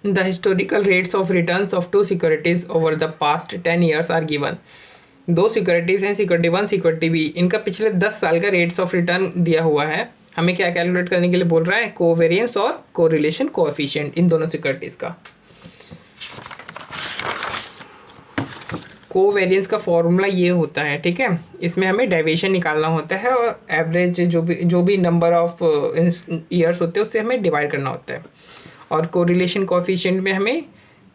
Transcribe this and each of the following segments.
The historical rates of returns of two securities over the past 10 years are given. दो securities हैं, security one security B, इनका पिछले 10 साल का rates of return दिया हुआ है। हमें क्या कैलकुलेट करने के लिए बोल रहा है, कोवेरियंस और कोरिलेशन कोएफिशिएंट इन दोनों सिक्योरिटीज़ का। कोवेरियंस का फॉर्मूला ये होता है, ठीक है। इसमें हमें डेविएशन निकालना होता है और एवरेज जो भी नंबर ऑफ ईयर्स होते हैं उससे हमें डिवाइड करना होता है। और कोरिलेशन कोएफिशिएंट में हमें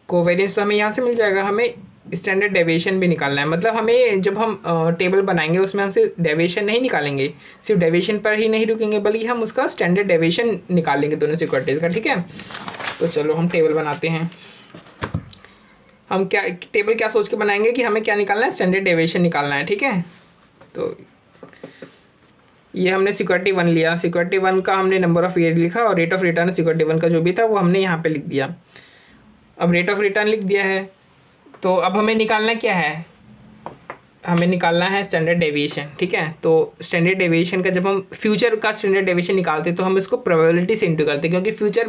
कोवेरियंस तो हमें यहाँ से मिल जाएगा, हमें स्टैंडर्ड डेविएशन भी निकालना है। मतलब हमें जब हम टेबल बनाएंगे उसमें हम सिर्फ डेविएशन नहीं निकालेंगे, सिर्फ डेविएशन पर ही नहीं रुकेंगे, बल्कि हम उसका स्टैंडर्ड डेविएशन निकालेंगे दोनों सिक्योरिटीज़ का, ठीक है। तो चलो हम टेबल बनाते हैं। हम क्या टेबल क्या सोच के बनाएंगे कि हमें क्या निकालना है, स्टैंडर्ड डेविएशन निकालना है, ठीक है। तो ये हमने सिक्योरिटी वन लिया, सिक्योरिटी वन का हमने नंबर ऑफ ईयर लिखा और rate of return security one का जो भी था वो हमने यहाँ पे लिख दिया। अब रेट ऑफ रिटर्न लिख दिया है, तो अब हमें निकालना क्या है, हमें निकालना है स्टैंडर्ड डेविएशन, ठीक है। तो स्टैंडर्ड डेविएशन का जब हम फ्यूचर का स्टैंडर्ड डेविएशन निकालते हैं तो हम इसको प्रोबेबिलिटी से इंटू करते हैं, क्योंकि फ्यूचर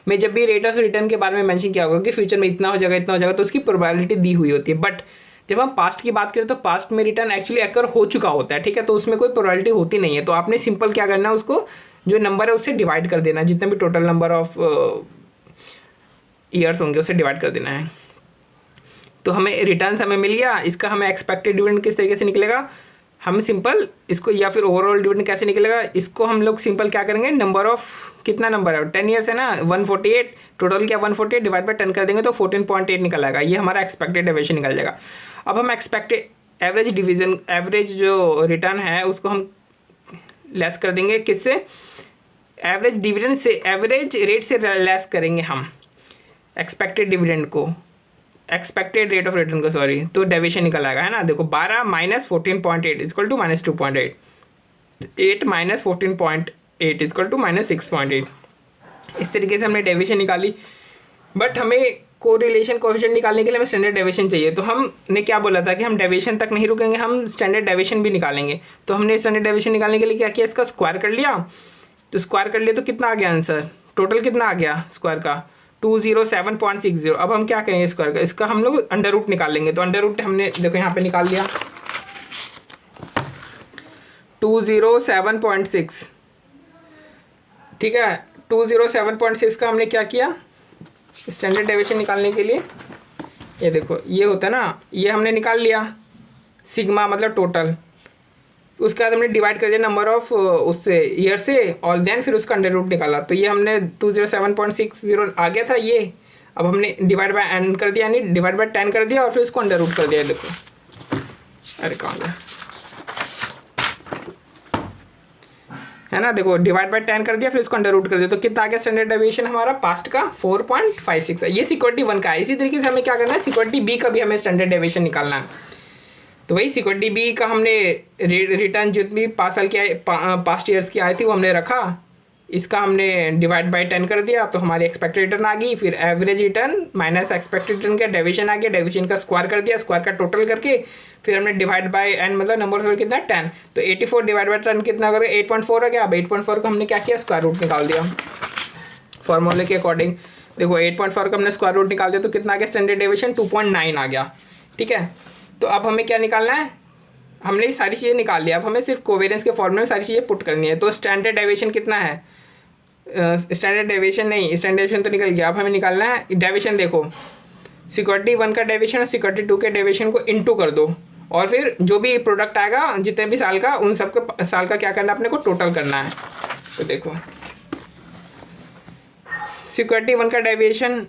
में जब भी रेट ऑफ रिटर्न के बारे में मेंशन किया होगा कि फ्यूचर में इतना हो जाएगा तो उसकी प्रोबेबिलिटी दी हुई होती है। बट जब हम पास्ट की बात करें तो पास्ट में रिटर्न एक्चुअली अकर हो चुका होता है, ठीक है। तो उसमें कोई प्रोबेबिलिटी होती नहीं है। तो आपने सिंपल क्या करना है, उसको जो नंबर है उससे डिवाइड कर देना, जितने भी टोटल नंबर ऑफ ईयर्स होंगे उससे डिवाइड कर देना है। तो हमें रिटर्न्स हमें मिल गया। इसका हमें एक्सपेक्टेड डिविडेंड किस तरीके से निकलेगा, हम सिंपल इसको, या फिर ओवरऑल डिविडेंड कैसे निकलेगा, इसको हम लोग सिंपल क्या करेंगे, नंबर ऑफ कितना नंबर है 10 ईयर्स है ना, 148, टोटल क्या 148 डिवाइड बाय 10 कर देंगे तो 14.8 निकल आएगा। ये हमारा एक्सपेक्टेड डेविएशन निकल जाएगा। अब हम एक्सपेक्टेड एवरेज डिवीजन, एवरेज जो रिटर्न है उसको हम लेस कर देंगे, किससे, एवरेज डिविडेंड से, एवरेज रेट से लेस करेंगे हम एक्सपेक्टेड डिविडेंड को, एक्सपेक्टेड रेट ऑफ रिटर्न को, सॉरी। तो डेविएशन निकल आएगा, है ना। देखो 12 minus 14.8 equal to minus 2.8, 8 minus 14.8 equal to minus 6.8। इस तरीके से हमने डेविएशन निकाली। बट हमें कोरिलेशन कोएफिशिएंट निकालने के लिए हमें स्टैंडर्ड डेविएशन चाहिए। तो हमने क्या बोला था कि हम डेविएशन तक नहीं रुकेंगे, हम स्टैंडर्ड डेविएशन भी निकालेंगे। तो हमने स्टैंडर्ड डेविएशन निकालने के लिए क्या किया, इसका स्क्वायर कर लिया। तो स्क्वायर कर लिया तो कितना आ गया आंसर, टोटल कितना आ गया स्क्वायर का, 207.60। अब हम क्या करेंगे स्क्वायर का, इसका हम लोग अंडर रूट निकालेंगे। तो अंडर रूट हमने देखो यहाँ पे निकाल लिया 207.6, ठीक है। 207.6 का हमने क्या किया, स्टैंडर्ड डेविएशन निकालने के लिए, ये देखो ये होता है ना, ये हमने निकाल लिया सिग्मा मतलब टोटल। उसके बाद हमने डिवाइड कर दिया नंबर ऑफ उससे ईयर से, और देन फिर उसका अंडर रूट निकाला। तो ये हमने 207.60 आ गया था ये। अब हमने डिवाइड बाय एन कर दिया, यानी डिवाइड बाय 10 कर दिया और फिर उसको अंडर रूट कर दिया। देखो अरे कहाँ गया, है ना, देखो डिवाइड बाय 10 कर दिया फिर उसको अंडर रूट कर दिया। तो कितना आ गया स्टैंडर्ड डेविएशन हमारा पास्ट का, 4.56 है। ये सिक्योरिटी वन का है। इसी तरीके से हमें क्या करना है, सिक्योरिटी बी का भी हमें स्टैंडर्ड डेविएशन निकालना है। तो वही सिक्योरिटी बी का हमने रिटर्न जितनी 5 साल की पास्ट ईयर्स की आई थी वो हमने रखा, इसका हमने डिवाइड बाय 10 कर दिया तो हमारी एक्सपेक्टेड रिटर्न आ गई। फिर average return minus expected return का डेविएशन आ गया, डेविएशन का स्क्वायर कर दिया, स्क्वायर का टोटल करके फिर हमने डिवाइड बाय एन मतलब नंबर ऑफ कितना 10। तो 84 डिवाइड बाय 10 कितना करेगा, 8.4 आ गया। अब 8.4 को हमने क्या किया, स्क्वायर रूट निकाल दिया फॉर्मूले के अकॉर्डिंग। देखो 8.4 का हमने स्क्वायर रूट निकाल दिया तो कितना आ गया, स्टैंडर्ड डेविएशन 2.9 आ गया, ठीक है। तो अब हमें क्या निकालना है, हमने ये सारी चीज़ें निकाल लिया। अब हमें सिर्फ कोवेरियंस के फॉर्मूले में सारी चीज़ें पुट करनी है। तो स्टैंडर्ड डेविएशन कितना है, स्टैंडर्ड डेविएशन नहीं, स्टैंडर्ड डेविएशन तो निकल गया। अब हमें निकालना है डेविएशन। देखो सिक्योरिटी वन का डेविएशन और सिक्योरिटी टू के डेविएशन को इनटू कर दो, और फिर जो भी प्रोडक्ट आएगा जितने भी साल का, उन सब के साल का क्या करना है, अपने को टोटल करना है। तो देखो सिक्योरिटी वन का डेविएशन,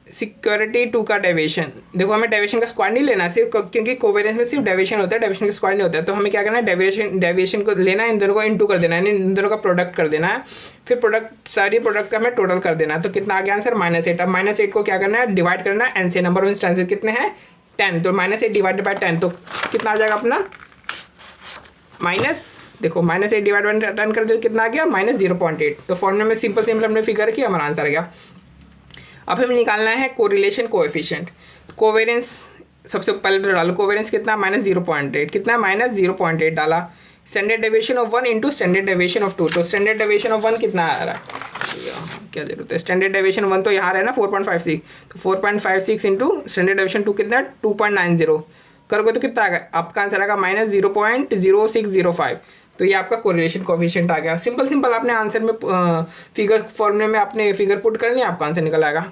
सिक्योरिटी टू का डेविएशन, देखो हमें डेविएशन का स्क्वायर नहीं लेना सिर्फ, क्योंकि कोवेरियंस में सिर्फ डेविएशन होता है, डेविएशन का स्क्वायर नहीं होता है। तो हमें क्या करना है, डेविएशन को लेना है, इन दोनों को इनटू कर देना है, इन दोनों का प्रोडक्ट कर देना है, फिर सारी प्रोडक्ट का हमें टोटल कर देना है। तो कितना आ गया आंसर, -8। अब -8 को क्या करना है, डिवाइड करना है एन से, नंबर ऑफ इंस्टेंसेस कितने हैं 10। तो -8 डिवाइड बाय 10 तो कितना आ जाएगा अपना, देखो -8 डिवाइड बाय 10 कर दे कितना आ गया, -0.8। तो फॉर्मूले में सिंपल हमने फिगर किया, हमारा आंसर आ गया। अब हमें निकालना है कोरिलेशन कोएफिशिएंट। कोवेरियंस सबसे पहले तो डालो, कोवेरियंस कितना -0.8, कितना -0.8 डाला। Standard deviation of 1 into standard deviation of 2, तो स्टैंडर्ड डेविएशन ऑफ 1 कितना आ रहा है, क्या जरूरत है, स्टैंडर्ड डेविएशन 1 तो यहाँ रहे ना 4.56, तो 4.56 इंटू स्टैंडर्ड डेविएशन 2 कितना, 2.90 करोगे तो कितना आ गया, आपका आंसर आएगा -0.0605। तो ये आपका कोरिलेशन कोफिशिएंट आ गया। सिंपल आपने आंसर में फिगर फॉर्मूले में आपने फिगर पुट करनी है, आपका आंसर निकल आएगा।